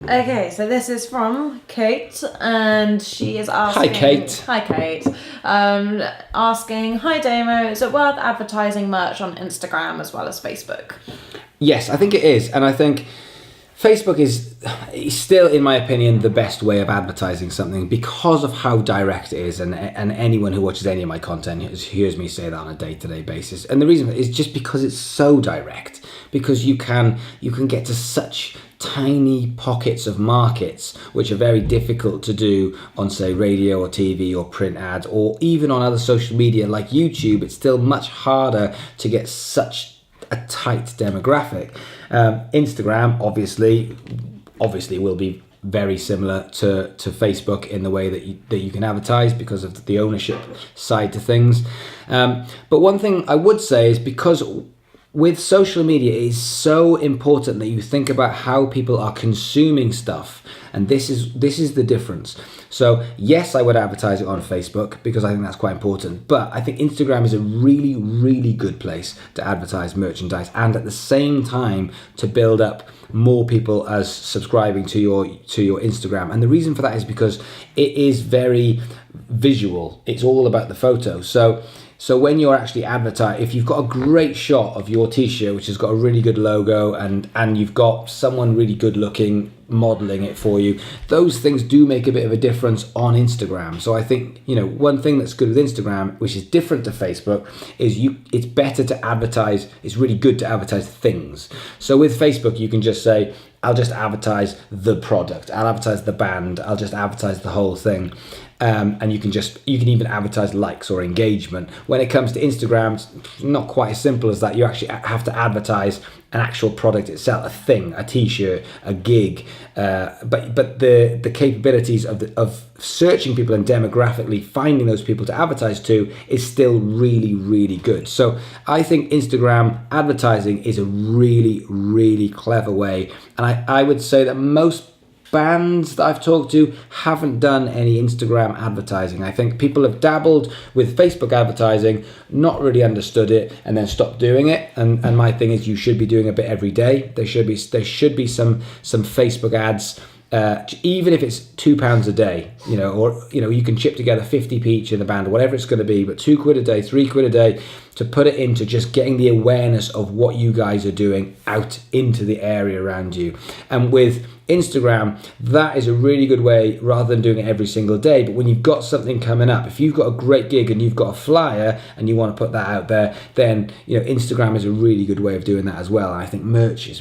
Okay, so this is from Kate, and she is asking... Hi, Kate. Hi, Kate. Asking, hi, Damo, is it worth advertising merch on Instagram as well as Facebook? Yes, I think it is. And I think Facebook is still, in my opinion, the best way of advertising something because of how direct it is. And anyone who watches any of my content hears me say that on a day-to-day basis. And the reason is just because it's so direct. Because you can get to such tiny pockets of markets which are very difficult to do on, say, radio or TV or print ads, or even on other social media like YouTube. It's still much harder to get such a tight demographic. Instagram obviously will be very similar to Facebook in the way that you can advertise because of the ownership side to things. But one thing I would say is, because with social media, it is so important that you think about how people are consuming stuff. And this is the difference. So yes, I would advertise it on Facebook because I think that's quite important. But I think Instagram is a really, really good place to advertise merchandise, and at the same time to build up more people as subscribing to your Instagram. And the reason for that is because it is very visual. It's all about the photo. So when you're actually advertising, if you've got a great shot of your t-shirt, which has got a really good logo, and you've got someone really good looking modeling it for you, those things do make a bit of a difference on Instagram. So I think, one thing that's good with Instagram, which is different to Facebook, is it's better to advertise. It's really good to advertise things. So with Facebook, you can just say, I'll just advertise the product, I'll advertise the band, I'll just advertise the whole thing. And you can even advertise likes or engagement. When it comes to Instagram, it's not quite as simple as that. You actually have to advertise an actual product itself, a thing, a t-shirt, a gig. But the capabilities of searching people and demographically finding those people to advertise to is still really, really good. So I think Instagram advertising is a really, really clever way. And I would say that most bands that I've talked to haven't done any Instagram advertising. I think people have dabbled with Facebook advertising, not really understood it, and then stopped doing it. And my thing is, you should be doing a bit every day. There should be some Facebook ads, even if it's £2 a day, or you can chip together 50p each in the band, or whatever it's going to be, but £2 a day, £3 a day, to put it into just getting the awareness of what you guys are doing out into the area around you. And with Instagram, that is a really good way, rather than doing it every single day. But when you've got something coming up, if you've got a great gig and you've got a flyer and you want to put that out there, then Instagram is a really good way of doing that as well. And I think merch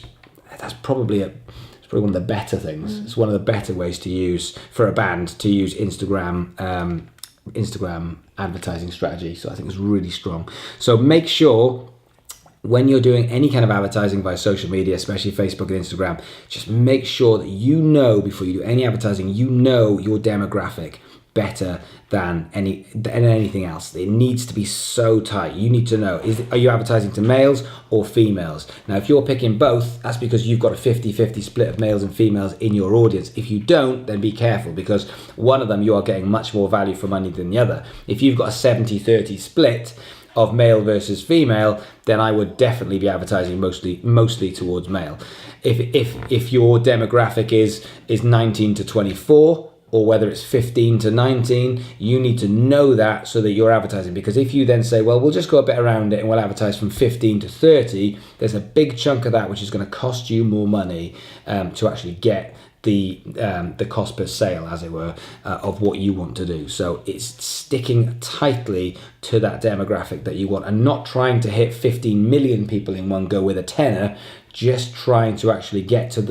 that's probably one of the better things. It's one of the better ways to use for a band to use Instagram advertising strategy. So I think it's really strong. So make sure, when you're doing any kind of advertising via social media, especially Facebook and Instagram, just make sure that before you do any advertising, your demographic better than anything else. It needs to be so tight. You need to know, are you advertising to males or females? Now, if you're picking both, that's because you've got a 50-50 split of males and females in your audience. If you don't, then be careful, because one of them, you are getting much more value for money than the other. If you've got a 70-30 split of male versus female, then I would definitely be advertising mostly towards male. If your demographic is 19 to 24, or whether it's 15 to 19, you need to know that so that you're advertising. Because if you then say, well, we'll just go a bit around it and we'll advertise from 15 to 30, there's a big chunk of that which is going to cost you more money to actually get the cost per sale, as it were, of what you want to do. So it's sticking tightly to that demographic that you want, and not trying to hit 15 million people in one go with a tenner, just trying to actually get to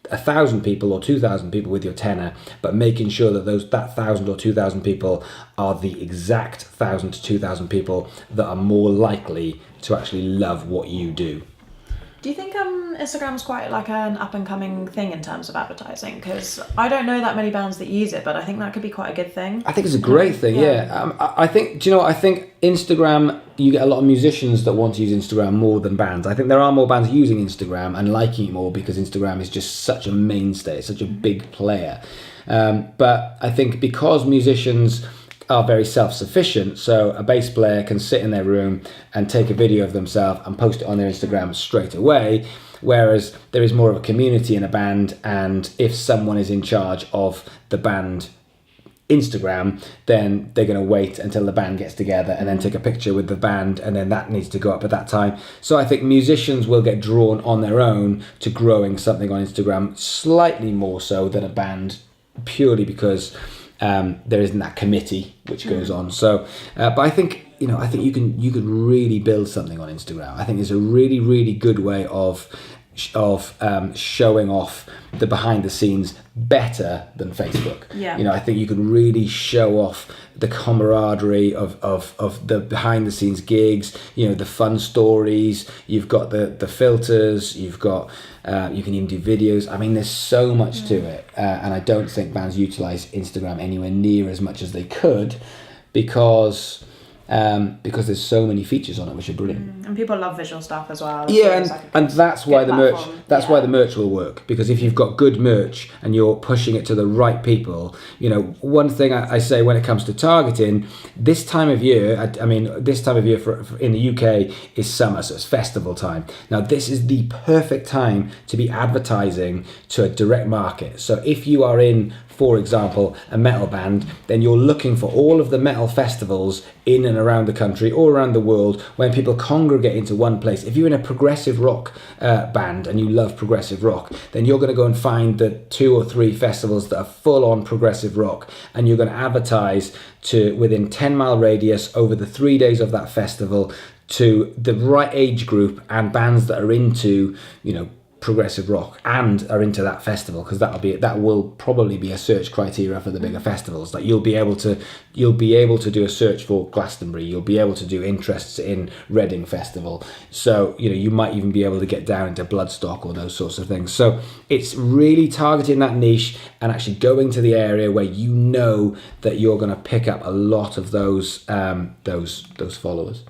1,000 people or 2,000 people with your tenner, but making sure that that 1,000 or 2,000 people are the exact 1,000 to 2,000 people that are more likely to actually love what you do. Do you think Instagram's quite like an up-and-coming thing in terms of advertising? Because I don't know that many bands that use it, but I think that could be quite a good thing. I think it's a great thing, yeah. I think Instagram, you get a lot of musicians that want to use Instagram more than bands. I think there are more bands using Instagram and liking it more because Instagram is just such a mainstay, such a big player. But I think because musicians are very self-sufficient, so a bass player can sit in their room and take a video of themselves and post it on their Instagram straight away. Whereas there is more of a community in a band, and if someone is in charge of the band Instagram, then they're going to wait until the band gets together and then take a picture with the band, and then that needs to go up at that time. So I think musicians will get drawn on their own to growing something on Instagram slightly more so than a band, purely because there isn't that committee which goes on. So but I think you could really build something on Instagram. I think it's a really, really good way of showing off the behind the scenes better than Facebook. I think you can really show off the camaraderie of the behind the scenes gigs, the fun stories. You've got the filters, you've got you can even do videos. I mean, there's so much to it, and I don't think bands utilize Instagram anywhere near as much as they could, because there's so many features on it which are brilliant. And people love visual stuff as well. And that's why the merch why the merch will work, because if you've got good merch and you're pushing it to the right people, one thing I say when it comes to targeting, this time of year, this time of year for in the UK is summer, so it's festival time. Now this is the perfect time to be advertising to a direct market. So if you are in, for example, a metal band, then you're looking for all of the metal festivals in and around the country or around the world when people congregate into one place. If you're in a progressive rock band and you love progressive rock, then you're going to go and find the 2 or 3 festivals that are full on progressive rock, and you're going to advertise to within 10-mile radius over the 3 days of that festival to the right age group and bands that are into, progressive rock and are into that festival, because that will probably be a search criteria for the bigger festivals. Like you'll be able to do a search for Glastonbury, you'll be able to do interests in Reading Festival, so you might even be able to get down into Bloodstock or those sorts of things. So it's really targeting that niche and actually going to the area where that you're going to pick up a lot of those followers.